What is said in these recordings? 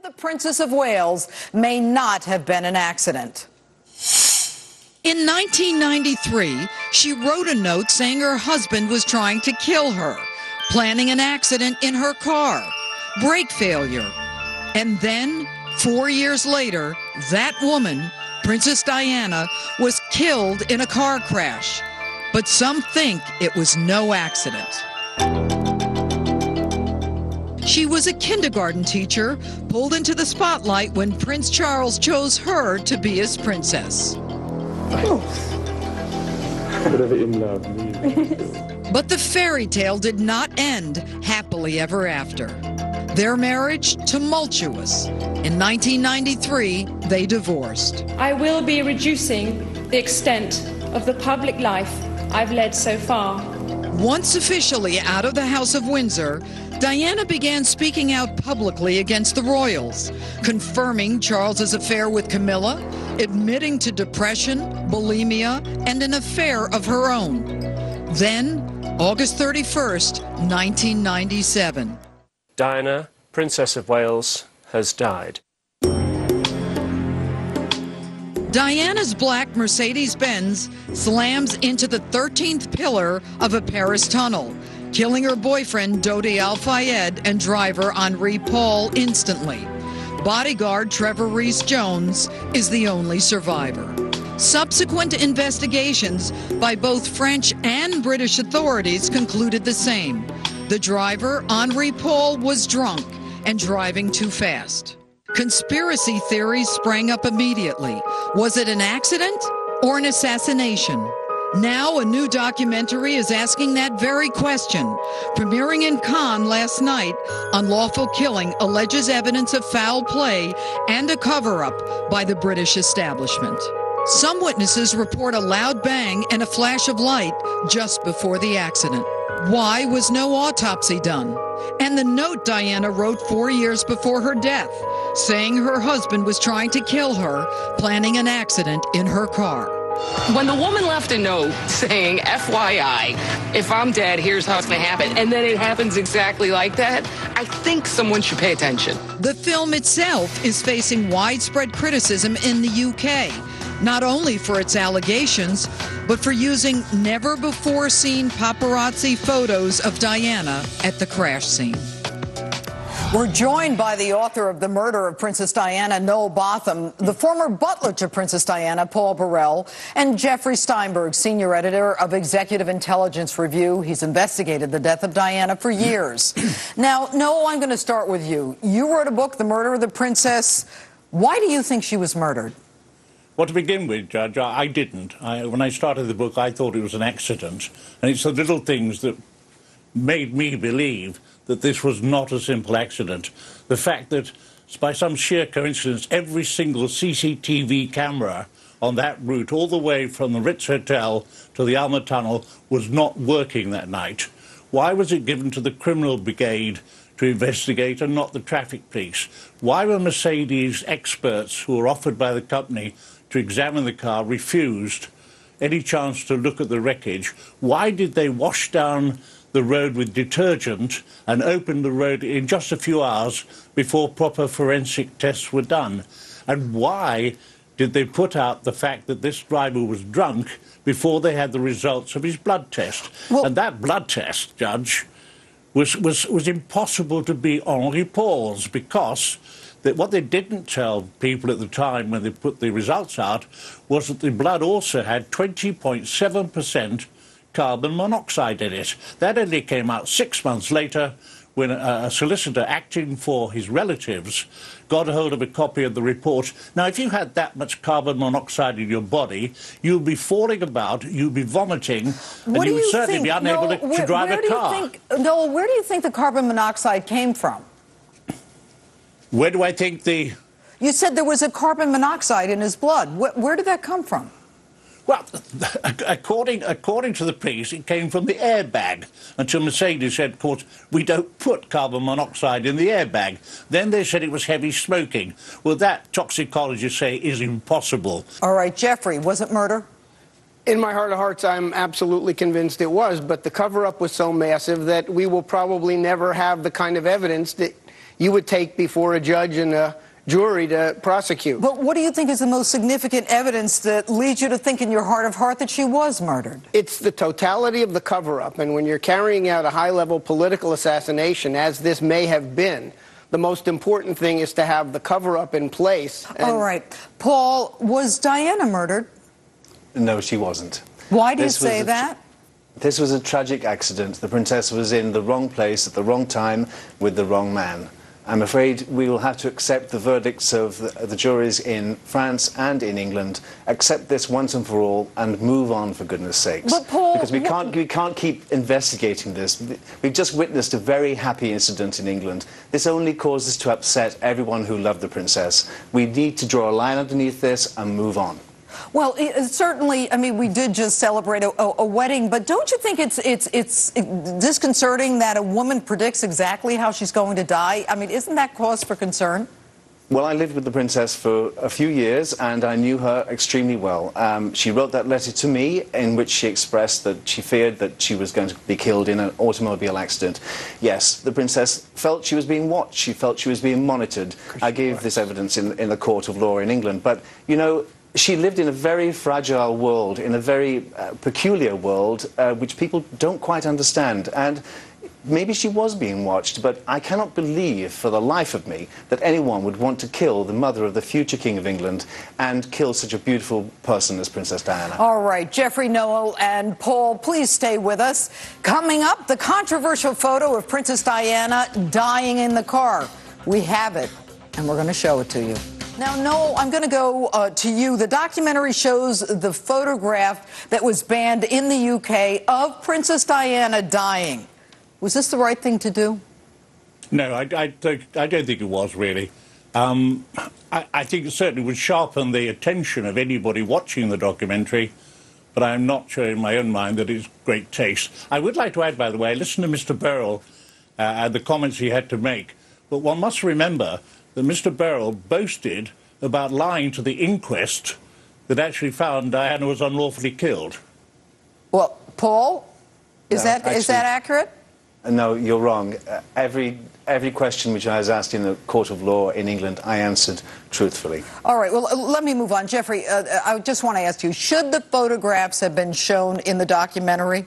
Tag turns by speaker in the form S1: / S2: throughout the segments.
S1: the Princess of Wales may not have been an accident.
S2: In 1993, she wrote a note saying her husband was trying to kill her, planning an accident in her car, brake failure. And then, 4 years later, that woman, Princess Diana, was killed in a car crash. But some think it was no accident. She was a kindergarten teacher, pulled into the spotlight when Prince Charles chose her to be his princess. But the fairy tale did not end happily ever after. Their marriage, tumultuous. In 1993, they divorced.
S3: I will be reducing the extent of the public life I've led so far.
S2: Once officially out of the House of Windsor, Diana began speaking out publicly against the royals, confirming Charles's affair with Camilla, admitting to depression, bulimia, and an affair of her own. Then, August 31st, 1997.
S4: Diana, Princess of Wales, has died.
S2: Diana's black Mercedes-Benz slams into the 13th pillar of a Paris tunnel, killing her boyfriend Dodi Al-Fayed and driver Henri Paul instantly. Bodyguard Trevor Rees-Jones is the only survivor. Subsequent investigations by both French and British authorities concluded the same. The driver, Henri Paul, was drunk and driving too fast. Conspiracy theories sprang up immediately. Was it an accident or an assassination? Now a new documentary is asking that very question. Premiering in Cannes last night, Unlawful Killing alleges evidence of foul play and a cover-up by the British establishment. Some witnesses report a loud bang and a flash of light just before the accident. Why was no autopsy done? And the note Diana wrote 4 years before her death, saying her husband was trying to kill her, planning an accident in her car.
S5: When the woman left a note saying, FYI, if I'm dead, here's how it's going to happen, and then it happens exactly like that, I think someone should pay attention.
S2: The film itself is facing widespread criticism in the UK, not only for its allegations, but for using never-before-seen paparazzi photos of Diana at the crash scene.
S1: We're joined by the author of The Murder of Princess Diana, Noel Botham, the former butler to Princess Diana, Paul Burrell, and Jeffrey Steinberg, senior editor of Executive Intelligence Review. He's investigated the death of Diana for years. Now, Noel, I'm going to start with you. You wrote a book, The Murder of the Princess. Why do you think she was murdered?
S6: Well, to begin with, Judge, I didn't. When I started the book, I thought it was an accident. And it's the little things that made me believe that this was not a simple accident. The fact that, by some sheer coincidence, every single CCTV camera on that route, all the way from the Ritz Hotel to the Alma Tunnel, was not working that night. Why was it given to the criminal brigade to investigate and not the traffic police? Why were Mercedes experts who were offered by the company to examine the car refused any chance to look at the wreckage? Why did they wash down the road with detergent and open the road in just a few hours before proper forensic tests were done? And why did they put out the fact that this driver was drunk before they had the results of his blood test? Well, and that blood test, Judge, was impossible to be Henri Paul's, because what they didn't tell people at the time when they put the results out was that the blood also had 20.7% carbon monoxide in it. That only came out 6 months later when a solicitor acting for his relatives got a hold of a copy of the report. Now, if you had that much carbon monoxide in your body, you'd be falling about, you'd be vomiting, and you would certainly be unable to drive a car.
S1: Noel, where do you think the carbon monoxide came from?
S6: Where do I think the...
S1: You said there was a carbon monoxide in his blood. Where did that come from?
S6: Well, according to the police, it came from the airbag, until Mercedes said, of course, we don't put carbon monoxide in the airbag. Then they said it was heavy smoking. Well, that, toxicologists say, is impossible.
S1: All right, Jeffrey, was it murder?
S7: In my heart of hearts, I'm absolutely convinced it was, but the cover-up was so massive that we will probably never have the kind of evidence that you would take before a judge and a jury to prosecute.
S1: But what do you think is the most significant evidence that leads you to think in your heart of heart that she was murdered?
S7: It's the totality of the cover-up, and when you're carrying out a high-level political assassination, as this may have been, the most important thing is to have the cover-up in place.
S1: All right. Paul, was Diana murdered?
S8: No, she wasn't.
S1: Why do you say that?
S8: This was a tragic accident. The princess was in the wrong place at the wrong time with the wrong man. I'm afraid we will have to accept the verdicts of the juries in France and in England, accept this once and for all, and move on, for goodness sakes.
S1: But Paul,
S8: because we can't keep investigating this. We've just witnessed a very happy incident in England. This only causes to upset everyone who loved the princess. We need to draw a line underneath this and move on.
S1: Well, certainly, I mean, we did just celebrate a wedding, but don't you think it's disconcerting that a woman predicts exactly how she's going to die? I mean, isn't that cause for concern?
S8: Well, I lived with the princess for a few years, and I knew her extremely well. She wrote that letter to me in which she expressed that she feared that she was going to be killed in an automobile accident. Yes, the princess felt she was being watched. She felt she was being monitored. I gave this evidence in the court of law in England. But, you know, she lived in a very fragile world, in a very peculiar world, which people don't quite understand. And maybe she was being watched, but I cannot believe for the life of me that anyone would want to kill the mother of the future King of England and kill such a beautiful person as Princess Diana.
S1: All right, Jeffrey, Noel, and Paul, please stay with us. Coming up, the controversial photo of Princess Diana dying in the car. We have it, and we're going to show it to you. Now, Noel, I'm going to go to you. The documentary shows the photograph that was banned in the UK of Princess Diana dying. Was this the right thing to do?
S6: No, I don't think it was, really. I think it certainly would sharpen the attention of anybody watching the documentary, but I'm not sure in my own mind that it's great taste. I would like to add, by the way, I listened to Mr. Beryl and the comments he had to make, but one must remember that Mr. Beryl boasted about lying to the inquest that actually found Diana was unlawfully killed.
S1: Well, Paul, is that accurate?
S8: No, you're wrong. Every question which I was asked in the court of law in England, I answered truthfully. All
S1: right, well, let me move on. Jeffrey, I just want to ask you, should the photographs have been shown in the documentary?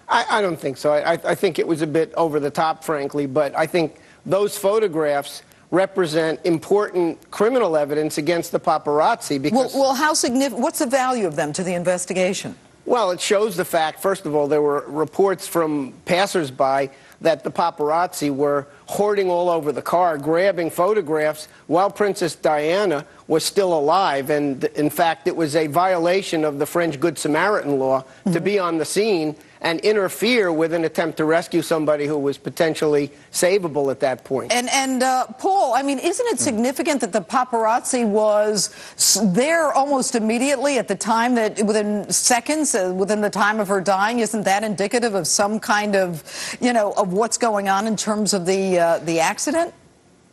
S7: I don't think so. I think it was a bit over the top, frankly, but I think those photographs represent important criminal evidence against the paparazzi because...
S1: Well, how significant... What's the value of them to the investigation?
S7: Well, it shows the fact, first of all, there were reports from passersby that the paparazzi were hoarding all over the car, grabbing photographs while Princess Diana was still alive. And, in fact, it was a violation of the French Good Samaritan law to be on the scene and interfere with an attempt to rescue somebody who was potentially savable at that point.
S1: And Paul, I mean, isn't it significant that the paparazzi was there almost immediately at the time that, within seconds, within the time of her dying? Isn't that indicative of some kind of, you know, of what's going on in terms of the accident?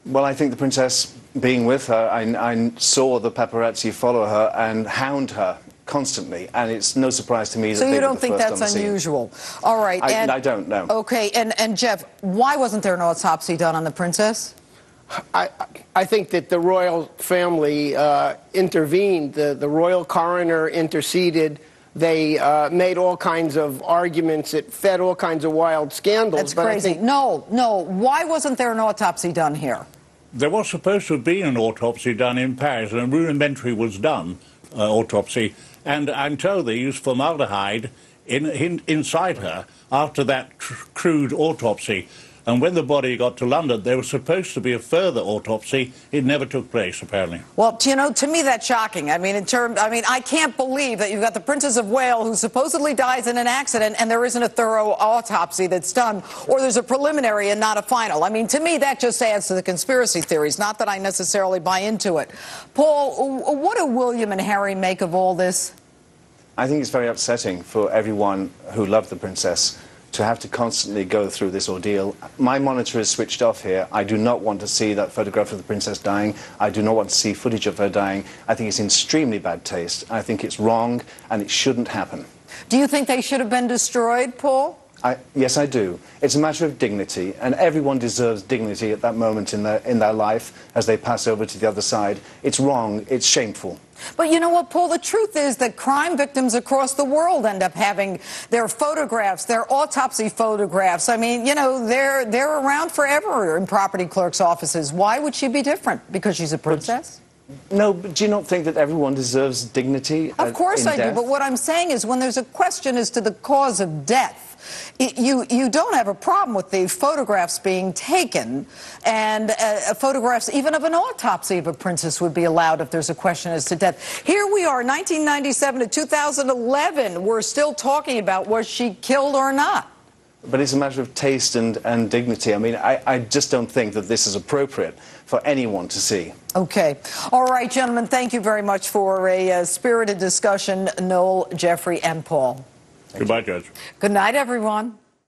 S8: Well, I think the princess being with her, I saw the paparazzi follow her and hound her constantly, and it's no surprise to me that
S1: so
S8: they
S1: you
S8: were
S1: don't
S8: the
S1: think
S8: first
S1: that's
S8: on the
S1: unusual? All right.
S8: I don't know.
S1: Okay, and Jeff, why wasn't there an autopsy done on the princess?
S7: I think that the royal family intervened. The royal coroner interceded. They made all kinds of arguments. It fed all kinds of wild scandals.
S1: That's crazy. No. Why wasn't there an autopsy done here?
S6: There was supposed to have been an autopsy done in Paris, and a rudimentary was done, autopsy. And I'm told they used formaldehyde inside her after that crude autopsy. And when the body got to London, there was supposed to be a further autopsy. It never took place, apparently.
S1: Well, you know, to me that's shocking. I mean, I can't believe that you've got the Princess of Wales who supposedly dies in an accident and there isn't a thorough autopsy that's done, or there's a preliminary and not a final. I mean, to me that just adds to the conspiracy theories, not that I necessarily buy into it. Paul, what do William and Harry make of all this?
S8: I think it's very upsetting for everyone who loved the princess to have to constantly go through this ordeal. My monitor is switched off here. I do not want to see that photograph of the princess dying. I do not want to see footage of her dying. I think it's in extremely bad taste. I think it's wrong, and it shouldn't happen.
S1: Do you think they should have been destroyed, Paul?
S8: Yes, I do. It's a matter of dignity, and everyone deserves dignity at that moment in their life as they pass over to the other side. It's wrong. It's shameful.
S1: But you know what, Paul? The truth is that crime victims across the world end up having their photographs, their autopsy photographs. I mean, you know, they're around forever in property clerks' offices. Why would she be different? Because she's a princess?
S8: No, but do you not think that everyone deserves dignity?
S1: Of course I do, but what I'm saying is when there's a question as to the cause of death, you don't have a problem with the photographs being taken, and photographs even of an autopsy of a princess would be allowed if there's a question as to death. Here we are, 1997 to 2011, we're still talking about was she killed or not.
S8: But it's a matter of taste and dignity. I mean, I just don't think that this is appropriate for anyone to see.
S1: Okay. All right, gentlemen, thank you very much for a spirited discussion. Noel, Jeffrey, and Paul.
S6: Goodbye, Judge.
S1: Good night, everyone.